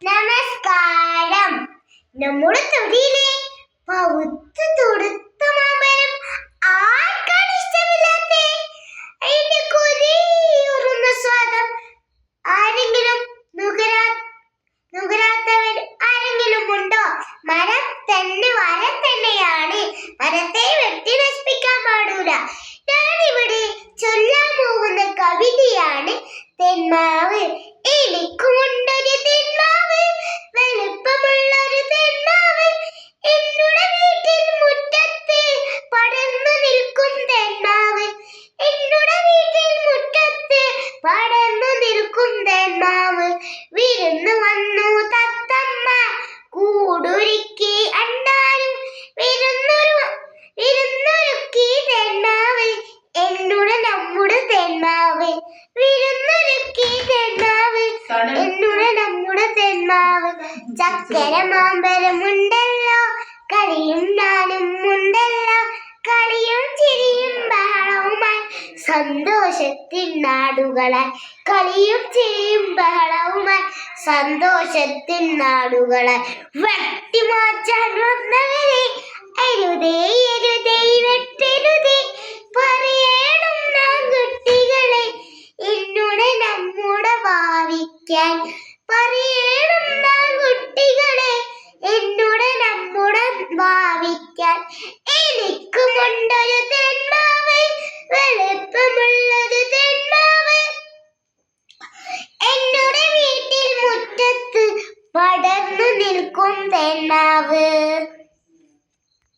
നമസ്കാരം. നമ്മുടെ തൊടിയിലെ പൗത്ത് തൊടുത്ത മാമ്പഴം ആർക്കാണ് ഇഷ്ടമില്ലാത്ത? അതിന്റെ കൊതിയൂറുന്ന സ്വാദം ആരെങ്കിലും നുകരാത്തവർ ആരെങ്കിലും ഉണ്ടോ? മരം തന്നെയാണ്. മരത്തെ വെട്ടി നശിപ്പിക്കാൻ പാടില്ല. ഞാനിവിടെ ചൊല്ലാൻ പോകുന്ന കവിതയാണ് തെന്മാവ്. എനിക്കുമുണ്ടൊരു തെന്മാവ്, വലുപ്പമുള്ളൊരു തെന്മാവ്. എന്നുടെ വീട്ടിൽ മുറ്റത്ത് പടർന്നു നിൽക്കും തെന്മാവ്. എന്നുടെ വീട്ടിൽ മുറ്റത്ത് പടർന്നു നിൽക്കും തെന്മാവ്. വിരുന്നു വന്നു തത്തമ്മ കൂടൊരുക്കി അണ്ടാനും വിരുന്നൊരുക്കി തെന്മാവ്. എന്നുടെ നമ്മുടെ തെന്മാവ്. വിരുന്നൊരുക്കി തെന്മാവ്. എന്നുടെ നമ്മുടെ തെന്മാവ്. ചക്കര മാമ്പഴമുണ്ടല്ലോ, കളിയും ഞാനും ഉണ്ടല്ലോ. കളിയും ചിരിയും ബഹളവുമായി സന്തോഷത്തിൻ നാടുകളായി. കളിയും ചിരിയും ബഹളവുമായി സന്തോഷത്തിൻ നാടുകളായി. വെട്ടിമാറ്റാൻ വന്നവരെ അരുതേ വെട്ടരുതേ, പറയേ